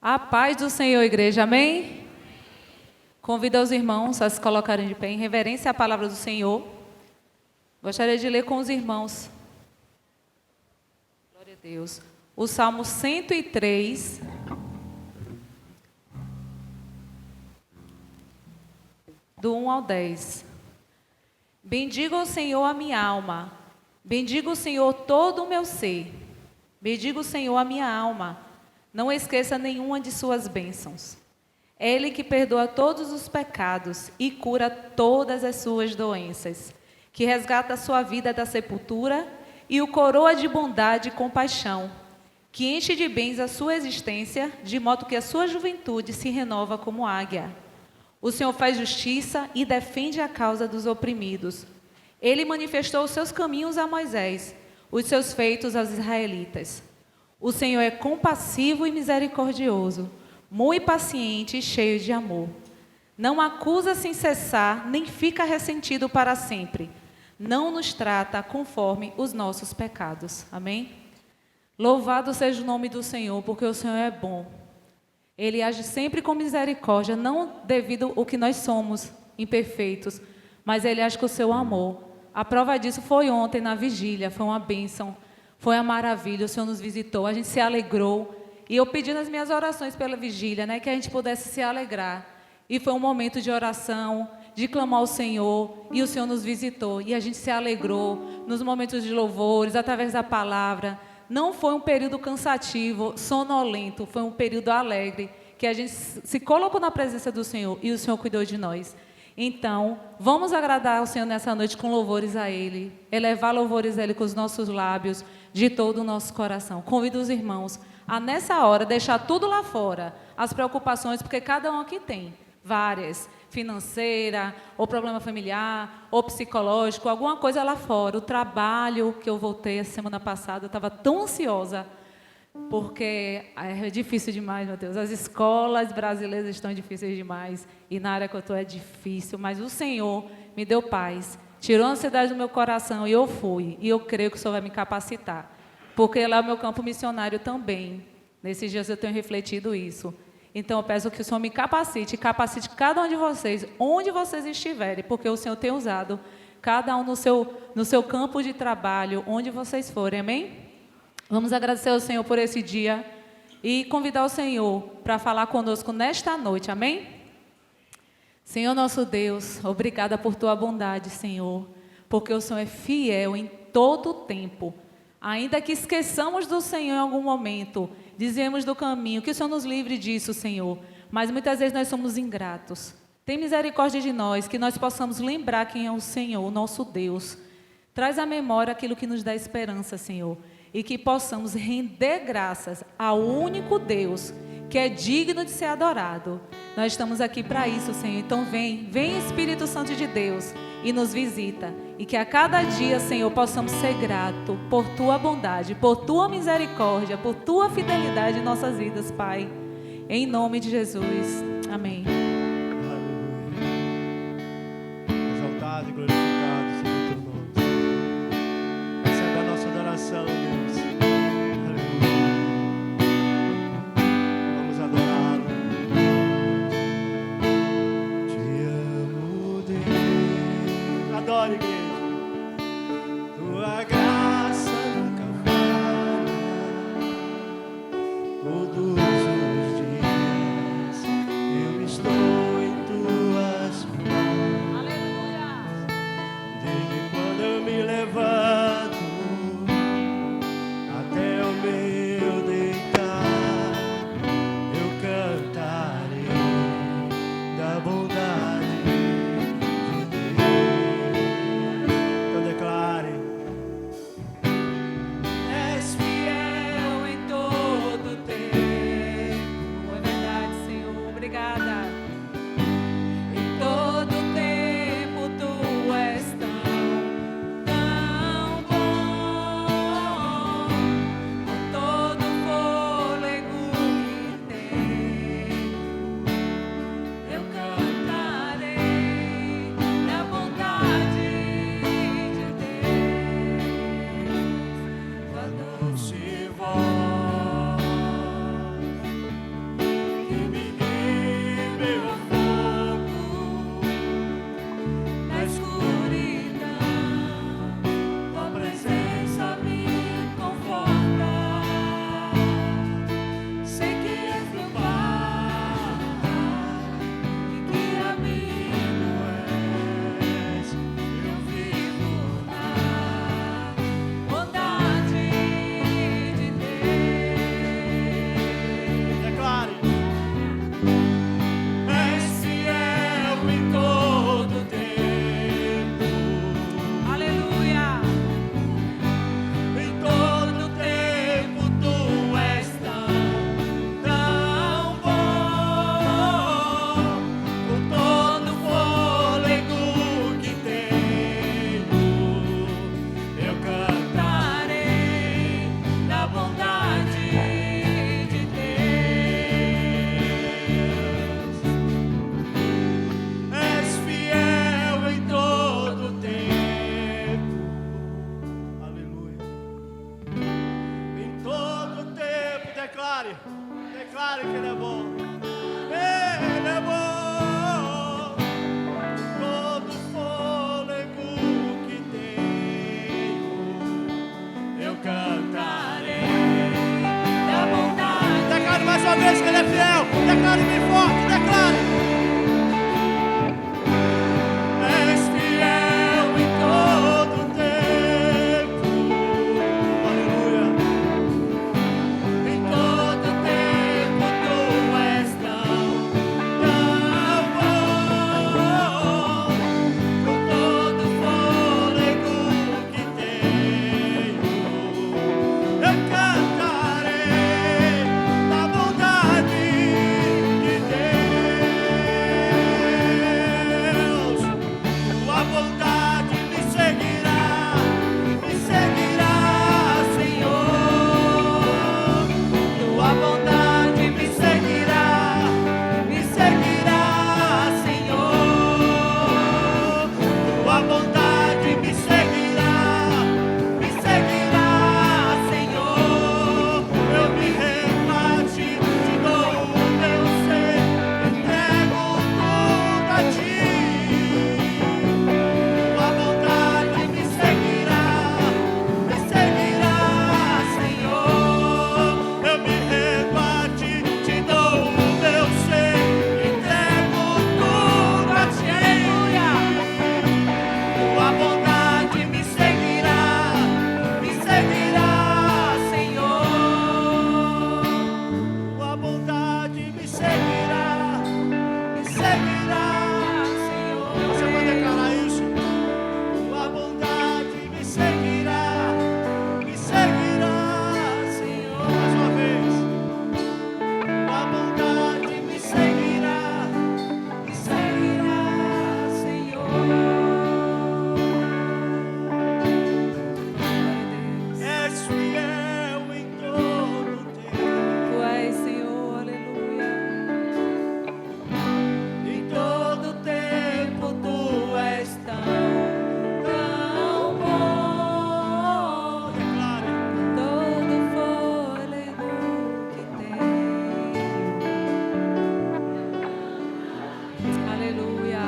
A paz do Senhor, igreja, amém? Convido os irmãos a se colocarem de pé em reverência à palavra do Senhor. Gostaria de ler com os irmãos. Glória a Deus. O Salmo 103, do 1 ao 10. Bendiga o Senhor a minha alma, bendiga o Senhor todo o meu ser, bendiga o Senhor a minha alma, não esqueça nenhuma de suas bênçãos. É Ele que perdoa todos os pecados e cura todas as suas doenças, que resgata a sua vida da sepultura e o coroa de bondade e compaixão, que enche de bens a sua existência, de modo que a sua juventude se renova como águia. O Senhor faz justiça e defende a causa dos oprimidos. Ele manifestou os seus caminhos a Moisés, os seus feitos aos israelitas. O Senhor é compassivo e misericordioso, muito paciente e cheio de amor. Não acusa sem cessar, nem fica ressentido para sempre. Não nos trata conforme os nossos pecados. Amém? Louvado seja o nome do Senhor, porque o Senhor é bom. Ele age sempre com misericórdia, não devido ao que nós somos imperfeitos, mas Ele age com o seu amor. A prova disso foi ontem na vigília, foi uma bênção, foi uma maravilha, o Senhor nos visitou, a gente se alegrou. E eu pedi nas minhas orações pela vigília, que a gente pudesse se alegrar. E foi um momento de oração, de clamar ao Senhor, e o Senhor nos visitou. E a gente se alegrou nos momentos de louvores, através da palavra. Não foi um período cansativo, sonolento, foi um período alegre, que a gente se colocou na presença do Senhor e o Senhor cuidou de nós. Então, vamos agradar ao Senhor nessa noite com louvores a Ele, elevar louvores a Ele com os nossos lábios, de todo o nosso coração. Convido os irmãos a, nessa hora, deixar tudo lá fora, as preocupações, porque cada um aqui tem várias, financeira, ou problema familiar, ou psicológico, alguma coisa lá fora. O trabalho que eu voltei a semana passada, eu estava tão ansiosa, porque é difícil demais, meu Deus. As escolas brasileiras estão difíceis demais, e na área que eu estou é difícil, mas o Senhor me deu paz, tirou a ansiedade do meu coração, e eu fui, e eu creio que o Senhor vai me capacitar, porque lá é o meu campo missionário também. Nesses dias eu tenho refletido isso. Então, eu peço que o Senhor me capacite, capacite cada um de vocês, onde vocês estiverem, porque o Senhor tem usado cada um no seu campo de trabalho, onde vocês forem, amém? Vamos agradecer ao Senhor por esse dia e convidar o Senhor para falar conosco nesta noite, amém? Senhor nosso Deus, obrigada por tua bondade, Senhor, porque o Senhor é fiel em todo o tempo. Ainda que esqueçamos do Senhor em algum momento, dizemos do caminho, que o Senhor nos livre disso, Senhor. Mas muitas vezes nós somos ingratos. Tem misericórdia de nós, que nós possamos lembrar quem é o Senhor, o nosso Deus. Traz à memória aquilo que nos dá esperança, Senhor. E que possamos render graças ao único Deus, que é digno de ser adorado. Nós estamos aqui para isso, Senhor. Então vem Espírito Santo de Deus e nos visita. E que a cada dia, Senhor, possamos ser gratos por Tua bondade, por Tua misericórdia, por Tua fidelidade em nossas vidas, Pai. Em nome de Jesus. Amém. Aleluia. Exaltado e glorificado seja o Teu nome. Recebe a nossa adoração, Deus. Aleluia. Vamos adorá-lo. Te amo, Deus. Adore, igreja. Tua graça nunca falha, todos os dias eu estou em tuas mãos. Aleluia. Declare que Ele é bom. Ele é bom. Todo fôlego que tenho, eu cantarei da bondade. Declare mais uma vez que Ele é fiel. Declare bem forte. Declare. És fiel em todo tempo. Aleluia. Em todo tempo tu és tão bom. Com todo fôlego que tenho, eu cantarei da bondade de Deus. Tua bondade me seguirá, Senhor. Tua bondade me seguirá, Senhor. Tua bondade me seguirá, Senhor. Eu me rendo a ti, te dou o meu ser, entrego tudo a ti. Tua bondade me seguirá, Senhor. Eu me rendo a ti, te dou o meu ser, entrego tudo a ti. Tua bondade me seguirá, Senhor. Tua bondade me seguirá, Senhor. Você pode declarar isso? Tua bondade me seguirá, Senhor. Mais uma vez. Tua bondade me seguirá, Senhor. És fiel em todo tempo. Tu és, Senhor, aleluia. Em todo tempo tu és tão bom. Declare. Todo fôlego que tenho. Aleluia.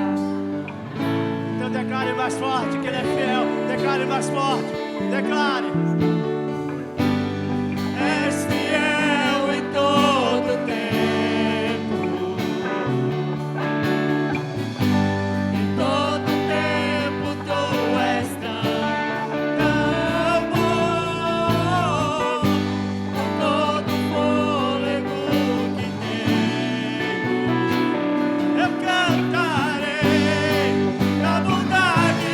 Então declare mais forte que Ele é fiel. Declare mais forte. Declare. És fiel em todo tempo. Em todo tempo tu és tão bom. Com todo fôlego que tenho, eu cantarei da bondade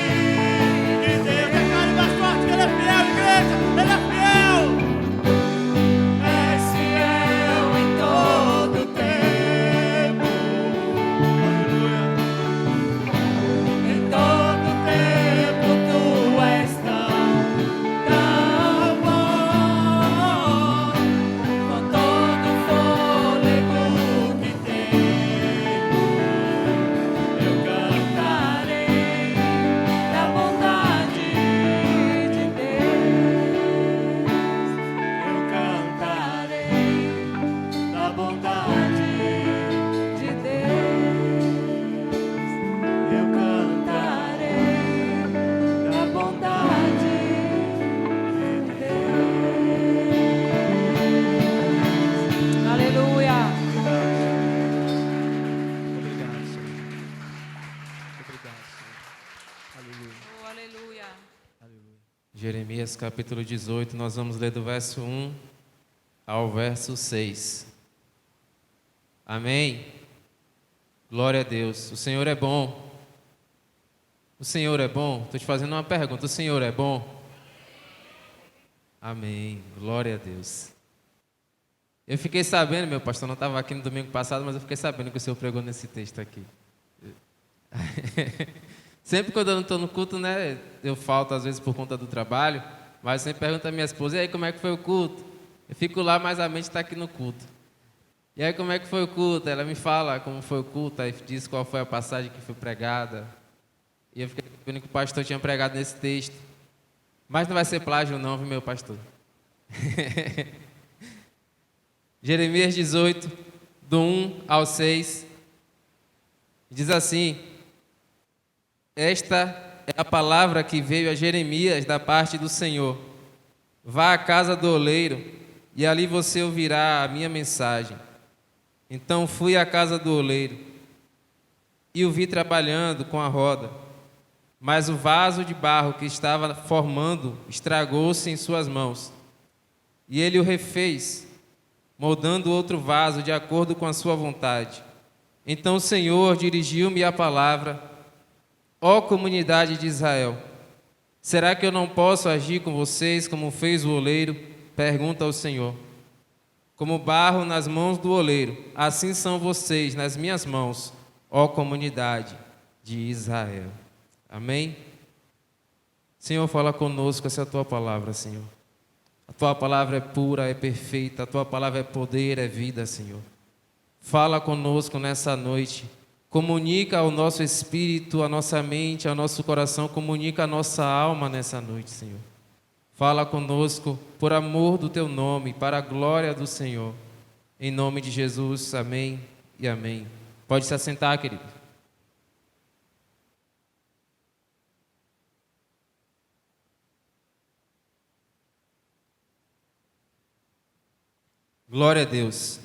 de Deus. Declare mais forte que Ele é fiel, igreja. Ele é fiel. És fiel em todo tempo. Aleluia. Em todo tempo tu és tão bom. Com todo fôlego que tenho, eu cantarei da bondade de Deus. Eu cantarei da bondade de Deus. Eu cantarei da bondade de Deus. Aleluia. Obrigado, Senhor. Obrigado, Senhor. Aleluia. Oh, aleluia. Aleluia. Jeremias capítulo 18, nós vamos ler do verso 1 ao verso 6. Amém? Glória a Deus. O Senhor é bom. O Senhor é bom? Estou te fazendo uma pergunta. O Senhor é bom? Amém. Glória a Deus. Eu fiquei sabendo, meu pastor não estava aqui no domingo passado, mas eu fiquei sabendo que o Senhor pregou nesse texto aqui. Sempre quando eu não estou no culto, né, eu falto às vezes por conta do trabalho, mas eu sempre pergunto à minha esposa, e aí, como é que foi o culto? Eu fico lá, mas a mente está aqui no culto. E aí, como é que foi o culto? Ela me fala como foi o culto, aí diz qual foi a passagem que foi pregada. E eu fiquei sabendo que o pastor tinha pregado nesse texto. Mas não vai ser plágio não, viu, meu pastor? Jeremias 18, do 1 ao 6, diz assim: Esta é a palavra que veio a Jeremias da parte do Senhor. Vá à casa do oleiro, e ali você ouvirá a minha mensagem. Então fui à casa do oleiro, e o vi trabalhando com a roda. Mas o vaso de barro que estava formando estragou-se em suas mãos. E ele o refez, moldando outro vaso de acordo com a sua vontade. Então o Senhor dirigiu-me a palavra: Ó comunidade de Israel, será que eu não posso agir com vocês como fez o oleiro? Pergunta ao Senhor. Como barro nas mãos do oleiro, assim são vocês nas minhas mãos, ó comunidade de Israel. Amém? Senhor, fala conosco, essa é a Tua palavra, Senhor. A Tua palavra é pura, é perfeita, a Tua palavra é poder, é vida, Senhor. Fala conosco nessa noite. Comunica ao nosso espírito, à nossa mente, ao nosso coração, comunica a nossa alma nessa noite, Senhor. Fala conosco por amor do Teu nome, para a glória do Senhor. Em nome de Jesus, amém e amém. Pode se assentar, querido. Glória a Deus.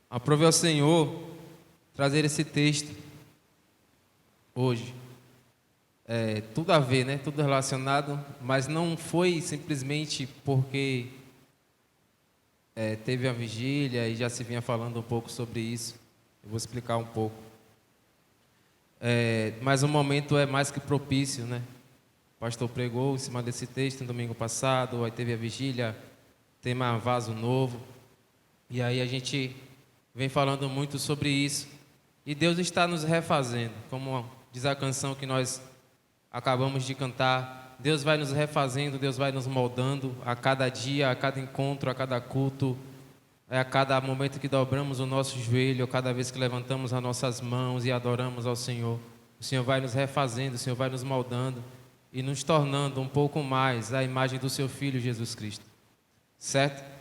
Aprove ao Senhor trazer esse texto hoje. Tudo a ver, né? Tudo relacionado, mas não foi simplesmente porque teve a vigília e já se vinha falando um pouco sobre isso. Eu vou explicar um pouco. Mas o momento é mais que propício, né? O pastor pregou em cima desse texto no domingo passado, aí teve a vigília, tema vaso novo. E aí a gente vem falando muito sobre isso. E Deus está nos refazendo, como diz a canção que nós acabamos de cantar. Deus vai nos refazendo, Deus vai nos moldando a cada dia, a cada encontro, a cada culto, a cada momento que dobramos o nosso joelho, a cada vez que levantamos as nossas mãos e adoramos ao Senhor. O Senhor vai nos refazendo, o Senhor vai nos moldando e nos tornando um pouco mais a imagem do Seu Filho Jesus Cristo. Certo?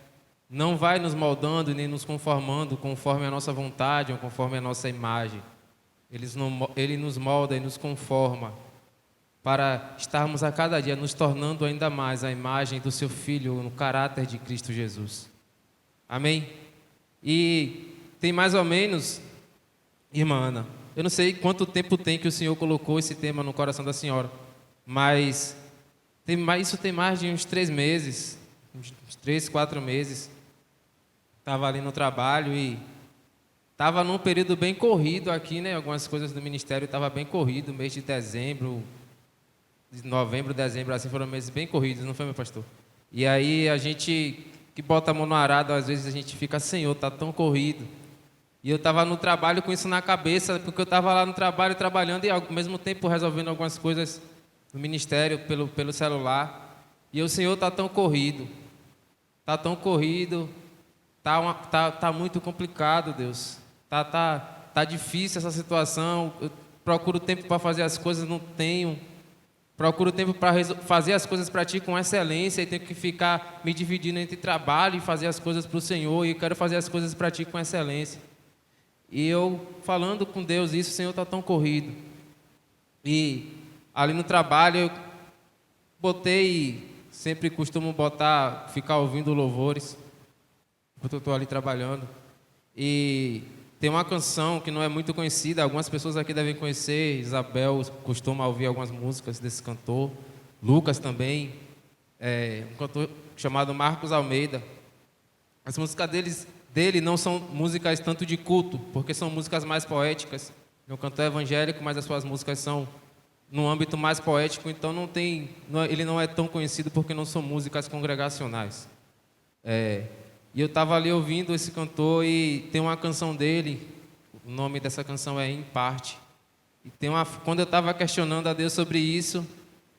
Não vai nos moldando nem nos conformando conforme a nossa vontade ou conforme a nossa imagem. Ele nos molda e nos conforma para estarmos a cada dia nos tornando ainda mais a imagem do Seu Filho no caráter de Cristo Jesus. Amém? E tem mais ou menos, irmã Ana, eu não sei quanto tempo tem que o Senhor colocou esse tema no coração da senhora, mas isso tem mais de uns 3 meses, uns 3, 4 meses. Estava ali no trabalho e estava num período bem corrido aqui, né? Algumas coisas do ministério estavam bem corrido, mês de dezembro, de novembro, dezembro, assim, foram meses bem corridos, não foi, meu pastor? E aí a gente que bota a mão no arado, às vezes a gente fica, Senhor, está tão corrido. E eu estava no trabalho com isso na cabeça, porque eu estava lá no trabalho trabalhando e ao mesmo tempo resolvendo algumas coisas no ministério pelo celular. E o Senhor está tão corrido, tá muito complicado, Deus. Tá difícil essa situação. Eu procuro tempo para fazer as coisas, não tenho. Procuro tempo para fazer as coisas para Ti com excelência e tenho que ficar me dividindo entre trabalho e fazer as coisas para o Senhor. E eu quero fazer as coisas para Ti com excelência. E eu falando com Deus isso, o Senhor está tão corrido. E ali no trabalho eu sempre costumo ficar ouvindo louvores, enquanto eu estou ali trabalhando. E tem uma canção que não é muito conhecida, algumas pessoas aqui devem conhecer, Isabel costuma ouvir algumas músicas desse cantor, Lucas também, um cantor chamado Marcos Almeida. As músicas dele não são músicas tanto de culto, porque são músicas mais poéticas. É um cantor evangélico, mas as suas músicas são no âmbito mais poético, então ele não é tão conhecido porque não são músicas congregacionais. E eu estava ali ouvindo esse cantor e tem uma canção dele, o nome dessa canção é Em Parte. E quando eu estava questionando a Deus sobre isso,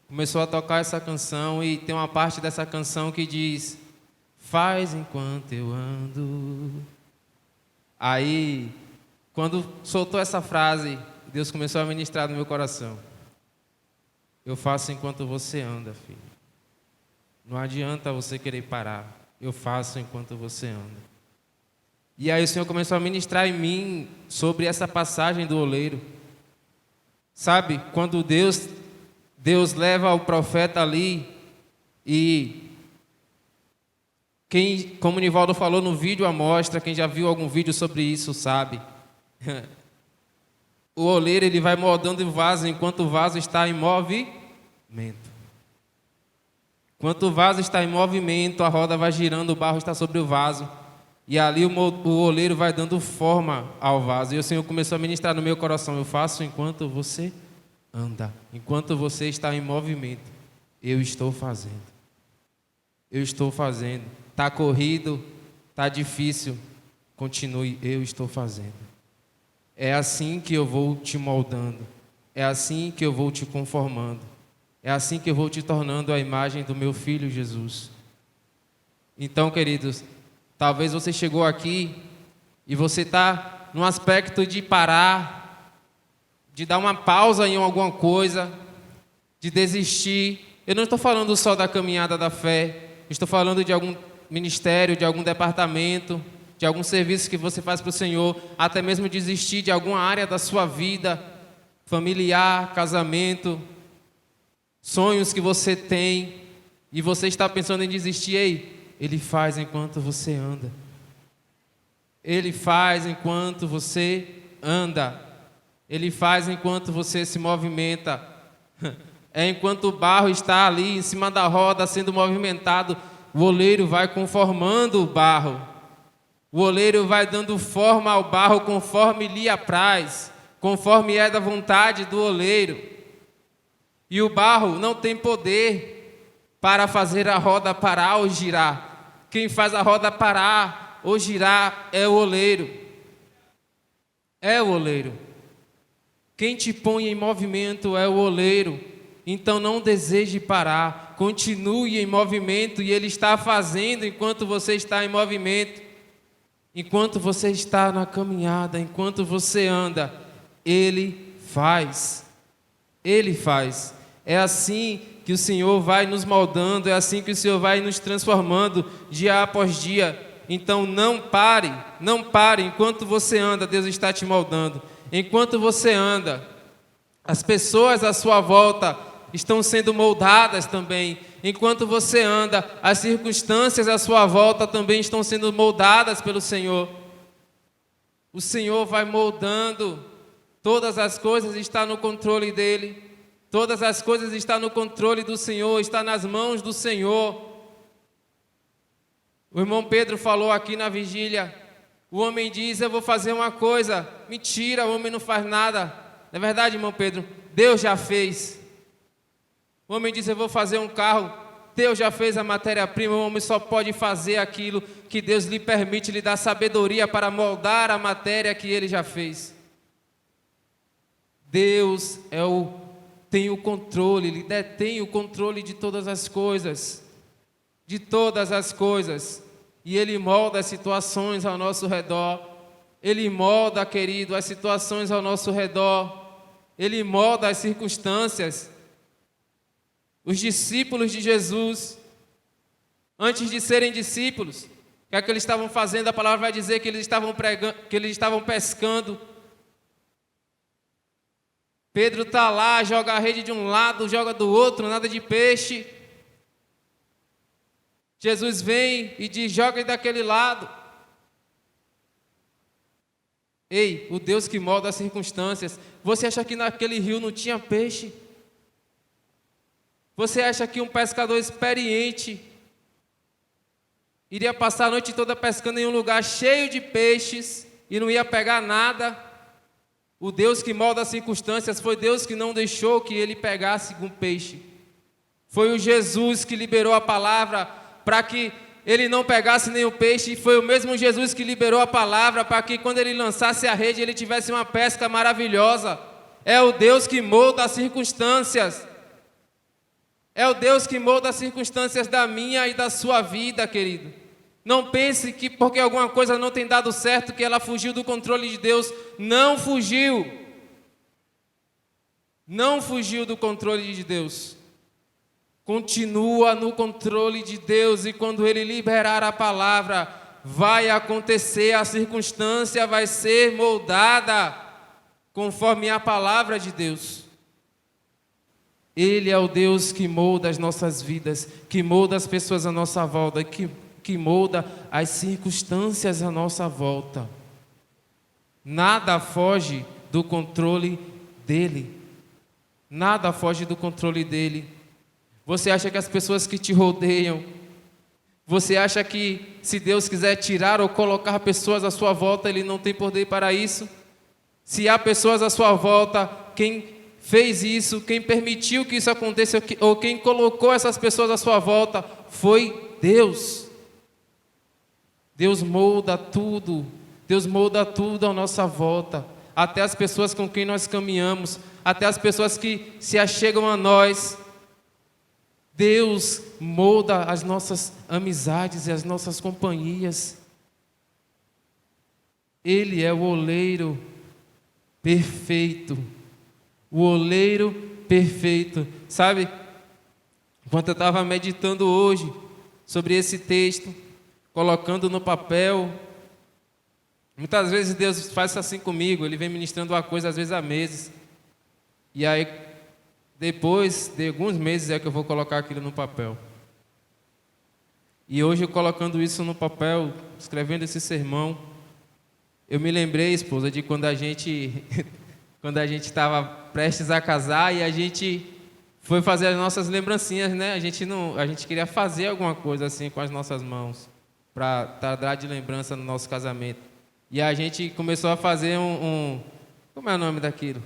começou a tocar essa canção e tem uma parte dessa canção que diz: faz enquanto eu ando. Aí, quando soltou essa frase, Deus começou a ministrar no meu coração. Eu faço enquanto você anda, filho. Não adianta você querer parar. Eu faço enquanto você anda. E aí o Senhor começou a ministrar em mim sobre essa passagem do oleiro. Sabe, quando Deus leva o profeta ali e como o Nivaldo falou no vídeo amostra, quem já viu algum vídeo sobre isso sabe. O oleiro ele vai moldando o vaso enquanto o vaso está em movimento. Enquanto o vaso está em movimento, a roda vai girando, o barro está sobre o vaso. E ali o oleiro vai dando forma ao vaso. E o Senhor começou a ministrar no meu coração: eu faço enquanto você anda. Enquanto você está em movimento, eu estou fazendo. Eu estou fazendo. Está corrido, está difícil, continue, eu estou fazendo. É assim que eu vou te moldando. É assim que eu vou te conformando. É assim que eu vou te tornando a imagem do meu Filho Jesus. Então, queridos, talvez você chegou aqui e você está num aspecto de parar, de dar uma pausa em alguma coisa, de desistir. Eu não estou falando só da caminhada da fé, estou falando de algum ministério, de algum departamento, de algum serviço que você faz para o Senhor, até mesmo desistir de alguma área da sua vida, familiar, casamento, sonhos que você tem, e você está pensando em desistir. Ei, Ele faz enquanto você anda. Ele faz enquanto você anda. Ele faz enquanto você se movimenta. É enquanto o barro está ali em cima da roda sendo movimentado, o oleiro vai conformando o barro. O oleiro vai dando forma ao barro conforme lhe apraz, conforme é da vontade do oleiro. E o barro não tem poder para fazer a roda parar ou girar. Quem faz a roda parar ou girar é o oleiro. É o oleiro. Quem te põe em movimento é o oleiro. Então não deseje parar, continue em movimento, e Ele está fazendo enquanto você está em movimento. Enquanto você está na caminhada, enquanto você anda, Ele faz. Ele faz. É assim que o Senhor vai nos moldando, é assim que o Senhor vai nos transformando dia após dia. Então não pare, enquanto você anda, Deus está te moldando. Enquanto você anda, as pessoas à sua volta estão sendo moldadas também. Enquanto você anda, as circunstâncias à sua volta também estão sendo moldadas pelo Senhor. O Senhor vai moldando, todas as coisas estão no controle dEle. Todas as coisas estão no controle do Senhor, está nas mãos do Senhor. O irmão Pedro falou aqui na vigília, o homem diz: eu vou fazer uma coisa. Mentira, o homem não faz nada. Não é verdade, irmão Pedro? Deus já fez. O homem diz: eu vou fazer um carro. Deus já fez a matéria-prima. O homem só pode fazer aquilo que Deus lhe permite, lhe dá sabedoria para moldar a matéria que Ele já fez. Deus tem o controle, Ele detém o controle de todas as coisas. De todas as coisas. E Ele molda as situações ao nosso redor. Ele molda, querido, as situações ao nosso redor. Ele molda as circunstâncias. Os discípulos de Jesus, antes de serem discípulos, o que é que eles estavam fazendo? A palavra vai dizer que eles estavam pregando, que eles estavam pescando. Pedro está lá, joga a rede de um lado, joga do outro, nada de peixe. Jesus vem e diz: joga daquele lado. Ei, o Deus que molda as circunstâncias. Você acha que naquele rio não tinha peixe? Você acha que um pescador experiente iria passar a noite toda pescando em um lugar cheio de peixes e não ia pegar nada? O Deus que molda as circunstâncias foi Deus que não deixou que ele pegasse um peixe. Foi o Jesus que liberou a palavra para que ele não pegasse nenhum peixe, e foi o mesmo Jesus que liberou a palavra para que quando ele lançasse a rede ele tivesse uma pesca maravilhosa. É o Deus que molda as circunstâncias. É o Deus que molda as circunstâncias da minha e da sua vida, querido. Não pense que porque alguma coisa não tem dado certo, que ela fugiu do controle de Deus. Não fugiu. Não fugiu do controle de Deus. Continua no controle de Deus, e quando Ele liberar a palavra, vai acontecer, a circunstância vai ser moldada conforme a palavra de Deus. Ele é o Deus que molda as nossas vidas, que molda as pessoas à nossa volta, que molda as circunstâncias à nossa volta. Nada foge do controle dele. Nada foge do controle dele. Você acha que as pessoas que te rodeiam, você acha que se Deus quiser tirar ou colocar pessoas à sua volta, Ele não tem poder para isso? Se há pessoas à sua volta, quem fez isso, quem permitiu que isso aconteça, ou quem colocou essas pessoas à sua volta, foi Deus. Deus molda tudo. Deus molda tudo à nossa volta. Até as pessoas com quem nós caminhamos, até as pessoas que se achegam a nós. Deus molda as nossas amizades e as nossas companhias. Ele é o oleiro perfeito. O oleiro perfeito. Sabe, enquanto eu estava meditando hoje sobre esse texto, colocando no papel, muitas vezes Deus faz assim comigo, Ele vem ministrando uma coisa, às vezes há meses. E aí, depois de alguns meses é que eu vou colocar aquilo no papel. E hoje, colocando isso no papel, escrevendo esse sermão, eu me lembrei, esposa, de quando a gente estava prestes a casar e a gente foi fazer as nossas lembrancinhas, né? A gente queria fazer alguma coisa assim com as nossas mãos, para dar de lembrança no nosso casamento. E a gente começou a fazer como é o nome daquilo?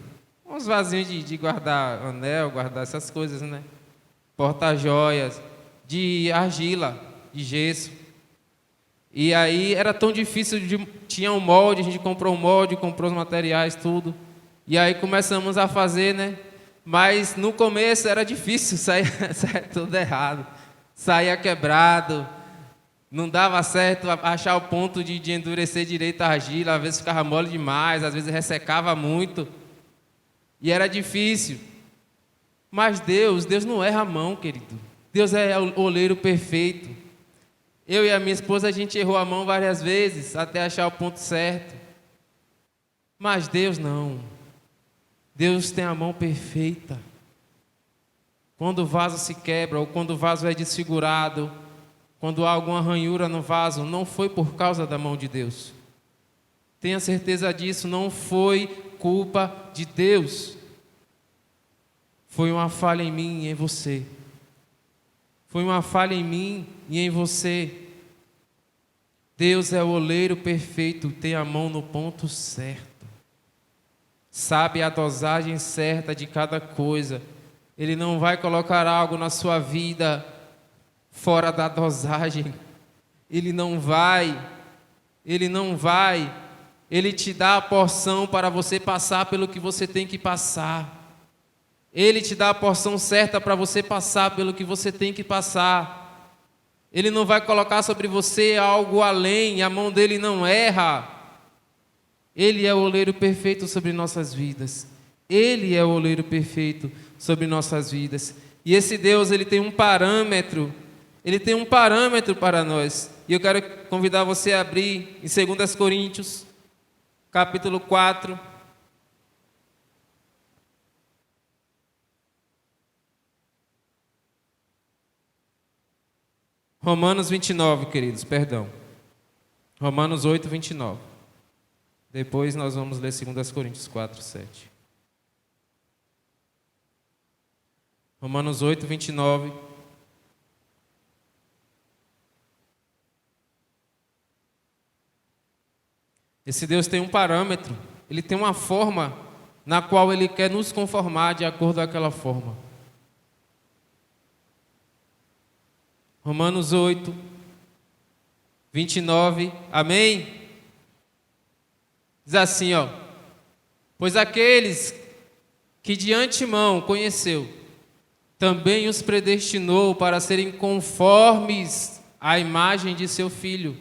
Uns vasinhos de guardar anel, guardar essas coisas, né? Porta-joias, de argila, de gesso. E aí era tão difícil, tinha um molde, a gente comprou um molde, comprou os materiais, tudo. E aí começamos a fazer, né? Mas no começo era difícil, saía tudo errado. Saía quebrado, não dava certo achar o ponto de endurecer direito a argila, às vezes ficava mole demais, às vezes ressecava muito. E era difícil. Mas Deus não erra a mão, querido. Deus é o oleiro perfeito. Eu e a minha esposa, a gente errou a mão várias vezes, até achar o ponto certo. Mas Deus não. Deus tem a mão perfeita. Quando o vaso se quebra, ou quando o vaso é desfigurado, quando há alguma ranhura no vaso, não foi por causa da mão de Deus. Tenha certeza disso, não foi culpa de Deus. Foi uma falha em mim e em você. Foi uma falha em mim e em você. Deus é o oleiro perfeito, tem a mão no ponto certo. Sabe a dosagem certa de cada coisa. Ele não vai colocar algo na sua vida fora da dosagem. Ele não vai. Ele te dá a porção para você passar pelo que você tem que passar. Ele te dá a porção certa para você passar pelo que você tem que passar. Ele não vai colocar sobre você algo além, a mão dele não erra. Ele é o oleiro perfeito sobre nossas vidas. Ele é o oleiro perfeito sobre nossas vidas. E esse Deus, ele tem um parâmetro para nós. E eu quero convidar você a abrir em 2 Coríntios, capítulo 4. Romanos 29, queridos, perdão. Romanos 8, 29. Depois nós vamos ler 2 Coríntios 4, 7. Romanos 8, 29. Esse Deus tem um parâmetro, Ele tem uma forma na qual Ele quer nos conformar de acordo com aquela forma. Romanos 8, 29, amém? Diz assim, ó: pois aqueles que de antemão conheceu, também os predestinou para serem conformes à imagem de seu Filho,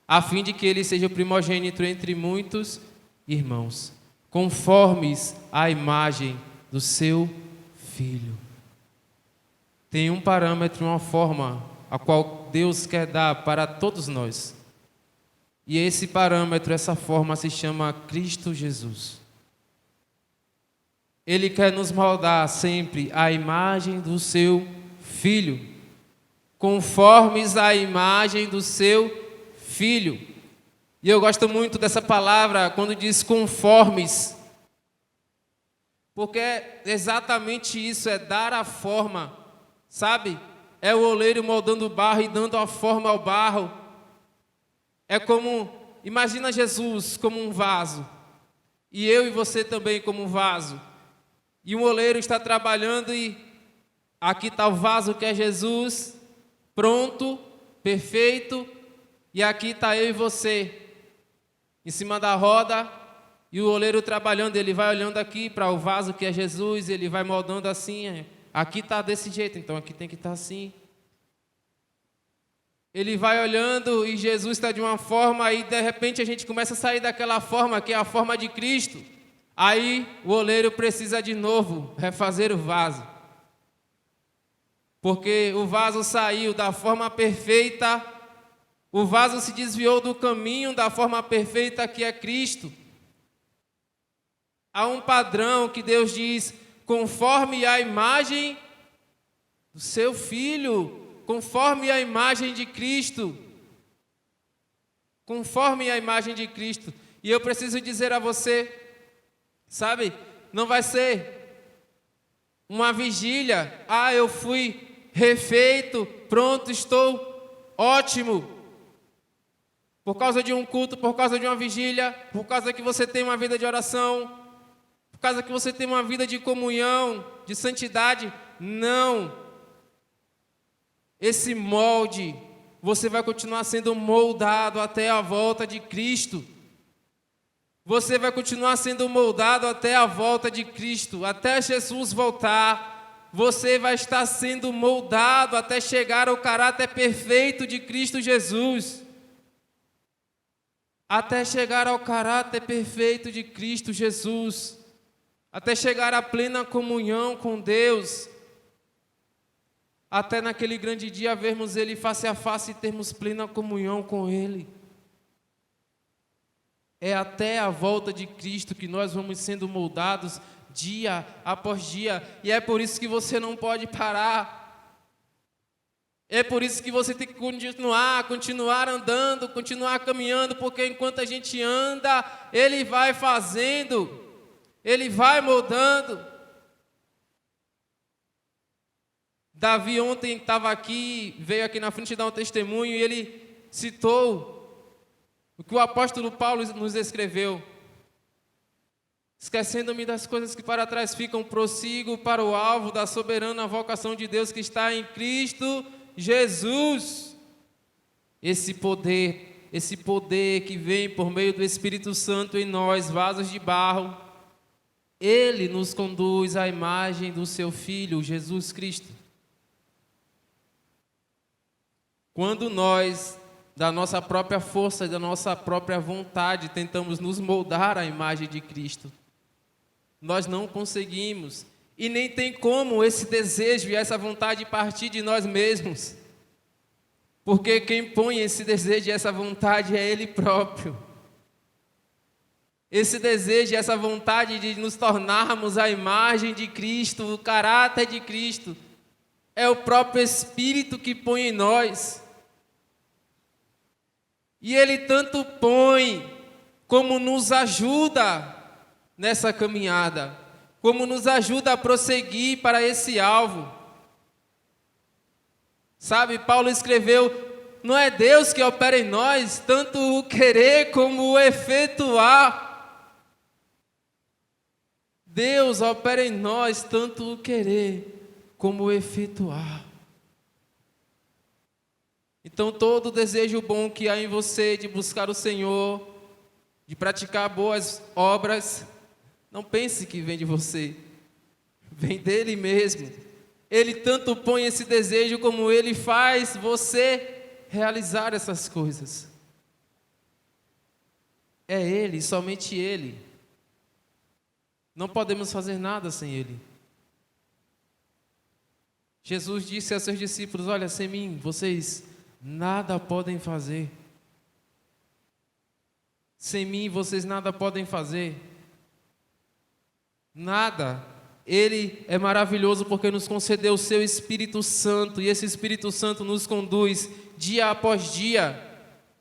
a fim de que ele seja o primogênito entre muitos irmãos, conformes à imagem do seu Filho. Tem um parâmetro, uma forma, a qual Deus quer dar para todos nós. E esse parâmetro, essa forma se chama Cristo Jesus. Ele quer nos moldar sempre à imagem do seu Filho, conformes à imagem do seu Filho. E eu gosto muito dessa palavra quando diz conformes, porque é exatamente isso, é dar a forma, sabe? É o oleiro moldando o barro e dando a forma ao barro. É como, imagina Jesus como um vaso, e eu e você também como um vaso. E um oleiro está trabalhando e aqui está o vaso que é Jesus, pronto, perfeito, e aqui está eu e você, em cima da roda, e o oleiro trabalhando, ele vai olhando aqui para o vaso que é Jesus, ele vai moldando assim, aqui está desse jeito, então aqui tem que estar assim. Ele vai olhando e Jesus está de uma forma, e de repente a gente começa a sair daquela forma, que é a forma de Cristo. Aí o oleiro precisa de novo refazer o vaso. Porque o vaso saiu da forma perfeita, o vaso se desviou do caminho da forma perfeita que é Cristo. Há um padrão que Deus diz, conforme a imagem do seu Filho, conforme a imagem de Cristo. Conforme a imagem de Cristo. E eu preciso dizer a você, sabe, não vai ser uma vigília, eu fui refeito, pronto, estou ótimo. Por causa de um culto, por causa de uma vigília, por causa que você tem uma vida de oração, por causa que você tem uma vida de comunhão, de santidade. Não. Esse molde, você vai continuar sendo moldado até a volta de Cristo. Você vai continuar sendo moldado até a volta de Cristo, até Jesus voltar. Você vai estar sendo moldado até chegar ao caráter perfeito de Cristo Jesus. Até chegar ao caráter perfeito de Cristo Jesus. Até chegar à plena comunhão com Deus. Até naquele grande dia vermos Ele face a face e termos plena comunhão com Ele. É até a volta de Cristo que nós vamos sendo moldados dia após dia. E é por isso que você não pode parar. É por isso que você tem que continuar andando, continuar caminhando, porque enquanto a gente anda, Ele vai fazendo, Ele vai moldando. Davi ontem estava aqui, veio aqui na frente dar um testemunho e ele citou o que o apóstolo Paulo nos escreveu. Esquecendo-me das coisas que para trás ficam, prossigo para o alvo da soberana vocação de Deus que está em Cristo Jesus. Esse poder que vem por meio do Espírito Santo em nós, vasos de barro, Ele nos conduz à imagem do seu Filho, Jesus Cristo. Quando nós, da nossa própria força e da nossa própria vontade, tentamos nos moldar à imagem de Cristo, nós não conseguimos. E nem tem como esse desejo e essa vontade partir de nós mesmos. Porque quem põe esse desejo e essa vontade é Ele próprio. Esse desejo e essa vontade de nos tornarmos a imagem de Cristo, o caráter de Cristo, é o próprio Espírito que põe em nós. E Ele tanto põe, como nos ajuda nessa caminhada, como nos ajuda a prosseguir para esse alvo. Sabe, Paulo escreveu, não é Deus que opera em nós, tanto o querer como o efetuar. Deus opera em nós, tanto o querer como o efetuar. Então todo desejo bom que há em você de buscar o Senhor, de praticar boas obras, não pense que vem de você, vem dele mesmo. Ele tanto põe esse desejo como ele faz você realizar essas coisas. É ele, somente ele. Não podemos fazer nada sem ele. Jesus disse a seus discípulos, olha, sem mim, vocês nada podem fazer. Sem mim vocês nada podem fazer. Nada. Ele é maravilhoso porque nos concedeu o seu Espírito Santo, e esse Espírito Santo nos conduz dia após dia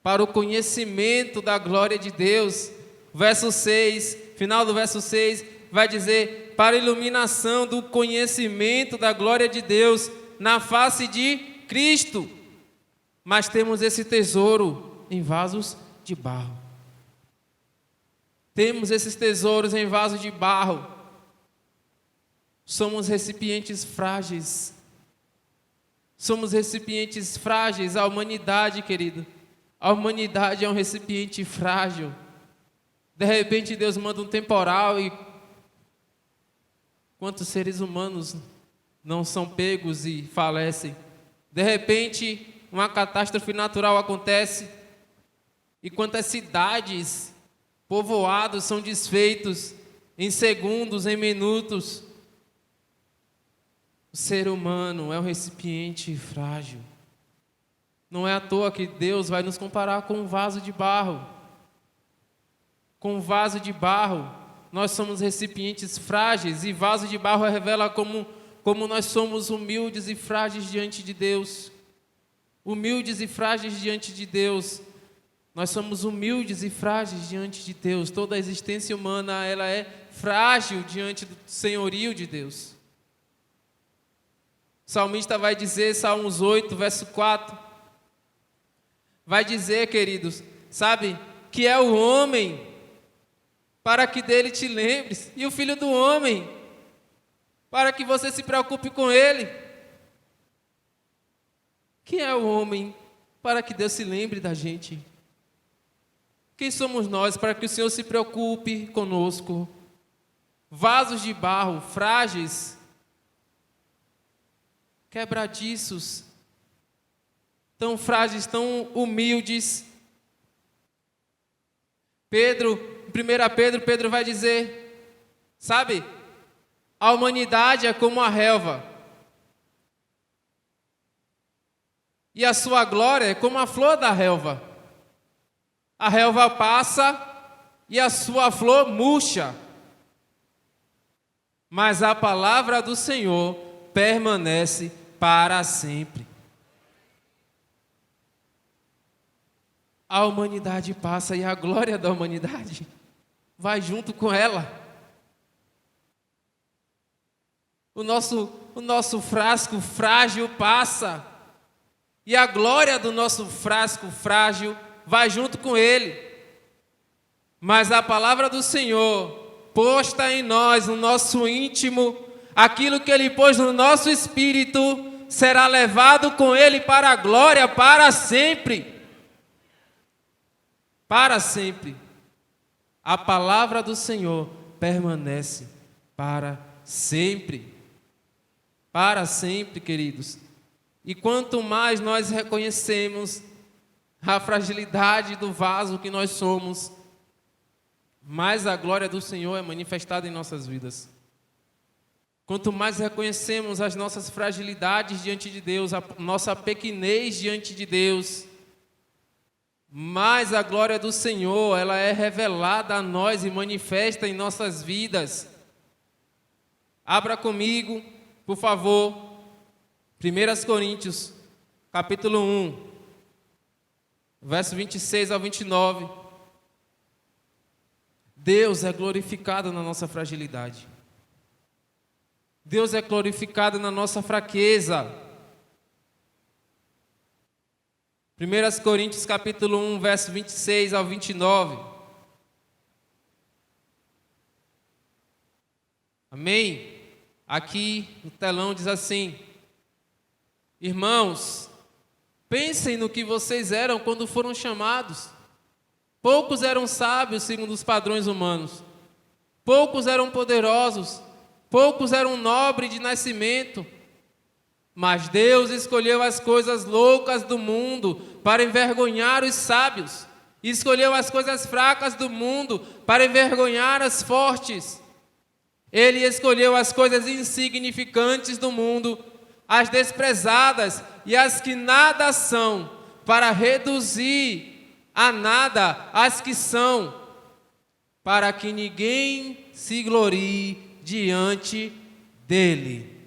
para o conhecimento da glória de Deus. Verso 6, final do verso 6, vai dizer: para a iluminação do conhecimento da glória de Deus na face de Cristo. Mas temos esse tesouro em vasos de barro. Temos esses tesouros em vasos de barro. Somos recipientes frágeis. Somos recipientes frágeis. A humanidade, querido, a humanidade é um recipiente frágil. De repente Deus manda um temporal e quantos seres humanos não são pegos e falecem? De repente uma catástrofe natural acontece e quantas cidades, povoados são desfeitos em segundos, em minutos. O ser humano é um recipiente frágil. Não é à toa que Deus vai nos comparar com um vaso de barro. Com um vaso de barro, nós somos recipientes frágeis, e vaso de barro revela como nós somos humildes e frágeis diante de Deus. Humildes e frágeis diante de Deus. Nós somos humildes e frágeis diante de Deus. Toda a existência humana, ela é frágil diante do senhorio de Deus. O salmista vai dizer, Salmos 8, verso 4, vai dizer, queridos, sabe, que é o homem para que dele te lembres, e o filho do homem para que você se preocupe com ele. Quem é o homem para que Deus se lembre da gente? Quem somos nós para que o Senhor se preocupe conosco? Vasos de barro, frágeis, quebradiços, tão frágeis, tão humildes. Pedro, em 1 Pedro vai dizer, sabe, a humanidade é como a relva, e a sua glória é como a flor da relva. A relva passa e a sua flor murcha, mas a palavra do Senhor permanece para sempre. A humanidade passa e a glória da humanidade vai junto com ela. O nosso frasco frágil passa e a glória do nosso frasco frágil vai junto com ele. Mas a palavra do Senhor, posta em nós, no nosso íntimo, aquilo que Ele pôs no nosso espírito, será levado com Ele para a glória para sempre. Para sempre. A palavra do Senhor permanece para sempre. Para sempre, queridos. E quanto mais nós reconhecemos a fragilidade do vaso que nós somos, mais a glória do Senhor é manifestada em nossas vidas. Quanto mais reconhecemos as nossas fragilidades diante de Deus, a nossa pequenez diante de Deus, mais a glória do Senhor, ela é revelada a nós e manifesta em nossas vidas. Abra comigo, por favor, 1 Coríntios, capítulo 1, verso 26 ao 29. Deus é glorificado na nossa fragilidade. Deus é glorificado na nossa fraqueza. 1 Coríntios capítulo 1, verso 26 ao 29. Amém? Aqui no telão diz assim: irmãos, pensem no que vocês eram quando foram chamados. Poucos eram sábios segundo os padrões humanos. Poucos eram poderosos. Poucos eram nobres de nascimento. Mas Deus escolheu as coisas loucas do mundo para envergonhar os sábios. E escolheu as coisas fracas do mundo para envergonhar as fortes. Ele escolheu as coisas insignificantes do mundo, as desprezadas e as que nada são, para reduzir a nada as que são, para que ninguém se glorie diante dele.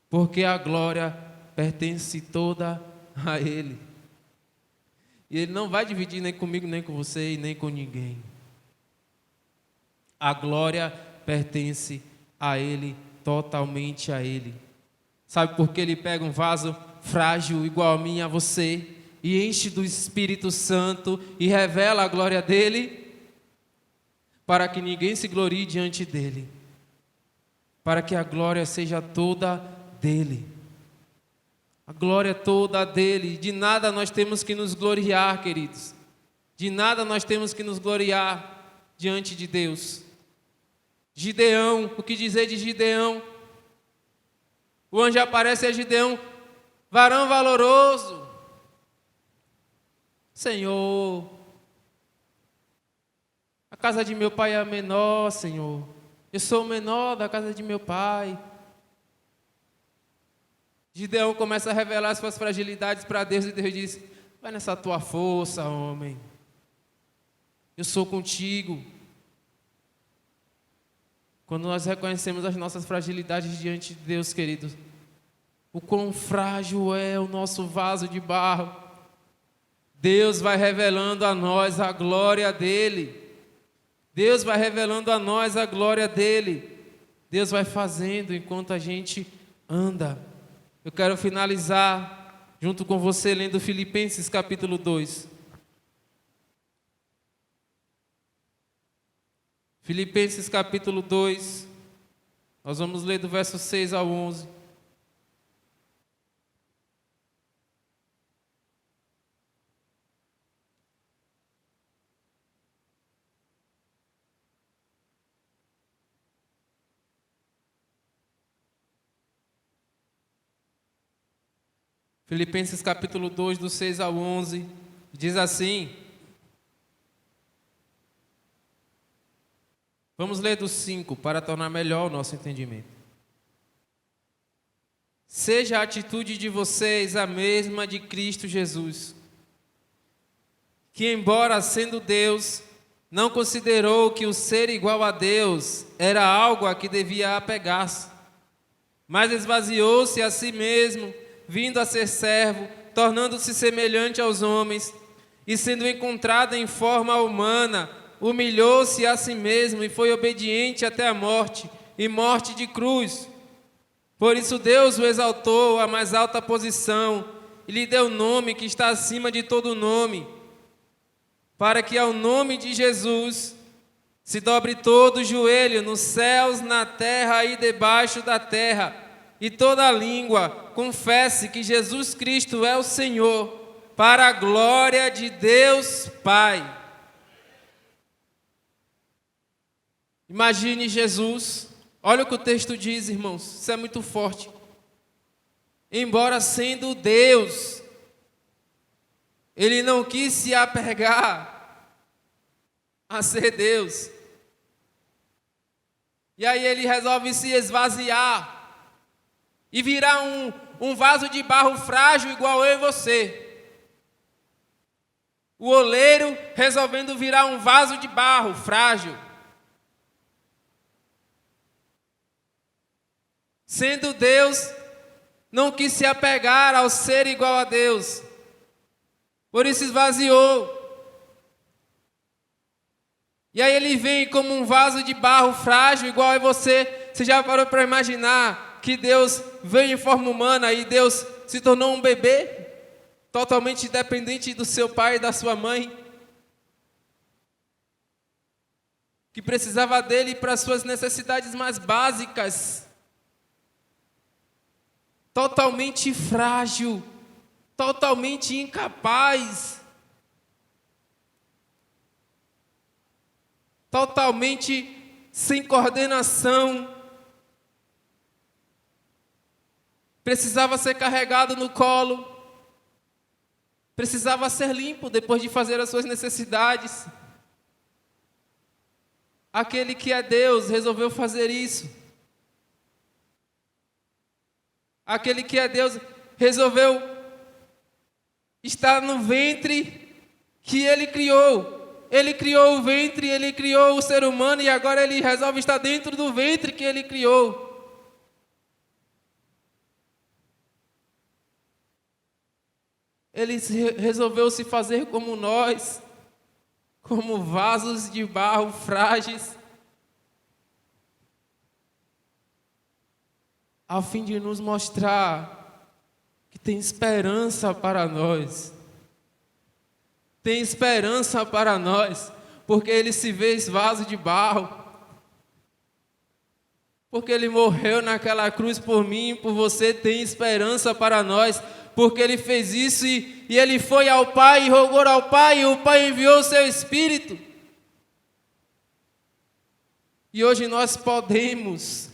Porque a glória pertence toda a ele. E ele não vai dividir nem comigo, nem com você e nem com ninguém. A glória pertence a ele, totalmente a ele. Sabe por que ele pega um vaso frágil igual a mim e a você e enche do Espírito Santo e revela a glória dele? Para que ninguém se glorie diante dele. Para que a glória seja toda dele. A glória toda dele. De nada nós temos que nos gloriar, queridos. De nada nós temos que nos gloriar diante de Deus. Gideão, o que dizer de Gideão? O anjo aparece a Gideão, varão valoroso. Senhor, a casa de meu pai é a menor, Senhor. Eu sou o menor da casa de meu pai. Gideão começa a revelar suas fragilidades para Deus e Deus diz: vai nessa tua força, homem. Eu sou contigo. Quando nós reconhecemos as nossas fragilidades diante de Deus, queridos, o quão frágil é o nosso vaso de barro, Deus vai revelando a nós a glória dele. Deus vai revelando a nós a glória dele. Deus vai fazendo enquanto a gente anda. Eu quero finalizar junto com você lendo Filipenses capítulo 2. Filipenses capítulo 2, nós vamos ler do verso 6 ao 11. Filipenses capítulo 2, do 6 ao 11, diz assim. Vamos ler do 5 para tornar melhor o nosso entendimento. Seja a atitude de vocês a mesma de Cristo Jesus, que embora sendo Deus, não considerou que o ser igual a Deus era algo a que devia apegar-se, mas esvaziou-se a si mesmo, vindo a ser servo, tornando-se semelhante aos homens, e sendo encontrado em forma humana, humilhou-se a si mesmo e foi obediente até a morte, e morte de cruz. Por isso Deus o exaltou à mais alta posição, e lhe deu o nome que está acima de todo nome, para que ao nome de Jesus se dobre todo o joelho, nos céus, na terra e debaixo da terra, e toda língua confesse que Jesus Cristo é o Senhor, para a glória de Deus Pai. Imagine Jesus, olha o que o texto diz, irmãos, isso é muito forte. Embora sendo Deus, ele não quis se apegar a ser Deus. E aí ele resolve se esvaziar e virar um vaso de barro frágil igual eu e você. O oleiro resolvendo virar um vaso de barro frágil. Sendo Deus, não quis se apegar ao ser igual a Deus. Por isso esvaziou. E aí ele vem como um vaso de barro frágil, igual a você. Você já parou para imaginar que Deus veio em forma humana e Deus se tornou um bebê? Totalmente dependente do seu pai e da sua mãe? Que precisava dele para suas necessidades mais básicas. Totalmente frágil, totalmente incapaz, totalmente sem coordenação, precisava ser carregado no colo, precisava ser limpo depois de fazer as suas necessidades. Aquele que é Deus resolveu fazer isso. Aquele que é Deus resolveu estar no ventre que Ele criou. Ele criou o ventre, Ele criou o ser humano e agora Ele resolve estar dentro do ventre que Ele criou. Ele resolveu se fazer como nós, como vasos de barro frágeis, a fim de nos mostrar que tem esperança para nós. Tem esperança para nós, porque Ele se fez vaso de barro, porque Ele morreu naquela cruz por mim e por você. Tem esperança para nós, porque Ele fez isso e Ele foi ao Pai e rogou ao Pai e o Pai enviou o seu Espírito. E hoje nós podemos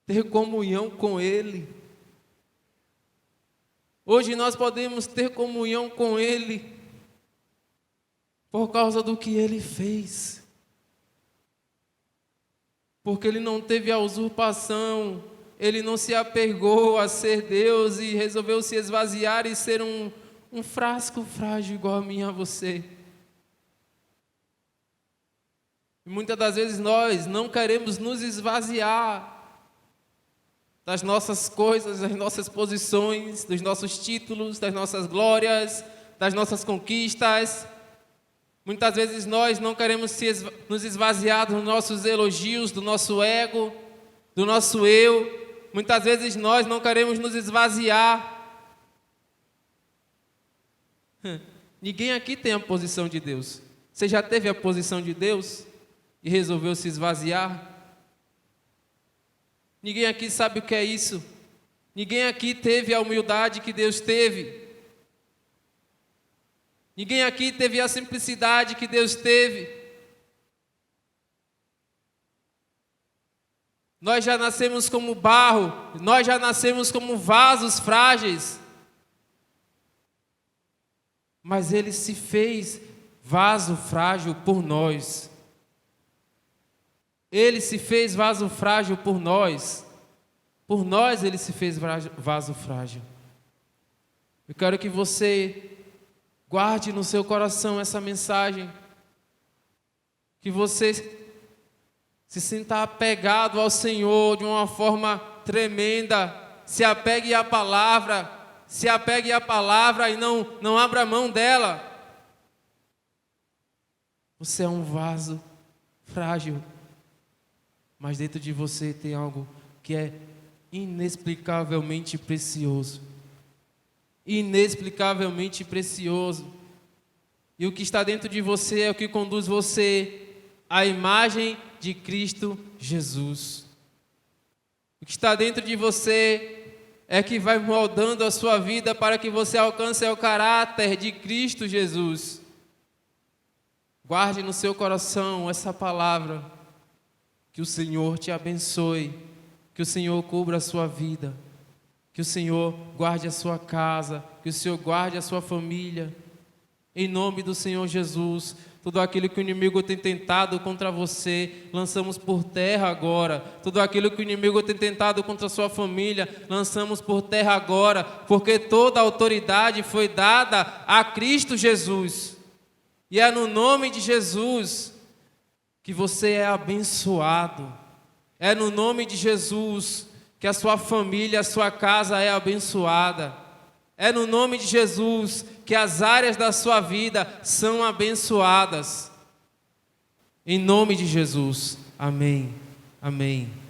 ter comunhão com Ele. Hoje nós podemos ter comunhão com Ele por causa do que Ele fez. Porque Ele não teve a usurpação, Ele não se apegou a ser Deus e resolveu se esvaziar e ser um frasco frágil igual a mim e a você. E muitas das vezes nós não queremos nos esvaziar das nossas coisas, das nossas posições, dos nossos títulos, das nossas glórias, das nossas conquistas. Muitas vezes nós não queremos nos esvaziar dos nossos elogios, do nosso ego, do nosso eu. Muitas vezes nós não queremos nos esvaziar. Ninguém aqui tem a posição de Deus. Você já teve a posição de Deus e resolveu se esvaziar? Ninguém aqui sabe o que é isso. Ninguém aqui teve a humildade que Deus teve. Ninguém aqui teve a simplicidade que Deus teve. Nós já nascemos como barro, nós já nascemos como vasos frágeis. Mas Ele se fez vaso frágil por nós. Ele se fez vaso frágil por nós. Por nós Ele se fez vaso frágil. Eu quero que você guarde no seu coração essa mensagem. Que você se sinta apegado ao Senhor de uma forma tremenda. Se apegue à palavra. Se apegue à palavra e não abra mão dela. Você é um vaso frágil. Mas dentro de você tem algo que é inexplicavelmente precioso. Inexplicavelmente precioso. E o que está dentro de você é o que conduz você à imagem de Cristo Jesus. O que está dentro de você é que vai moldando a sua vida para que você alcance o caráter de Cristo Jesus. Guarde no seu coração essa palavra. Que o Senhor te abençoe, que o Senhor cubra a sua vida, que o Senhor guarde a sua casa, que o Senhor guarde a sua família. Em nome do Senhor Jesus, tudo aquilo que o inimigo tem tentado contra você, lançamos por terra agora. Tudo aquilo que o inimigo tem tentado contra a sua família, lançamos por terra agora, porque toda a autoridade foi dada a Cristo Jesus. E é no nome de Jesus que você é abençoado. É no nome de Jesus que a sua família, a sua casa é abençoada. É no nome de Jesus que as áreas da sua vida são abençoadas. Em nome de Jesus. Amém. Amém.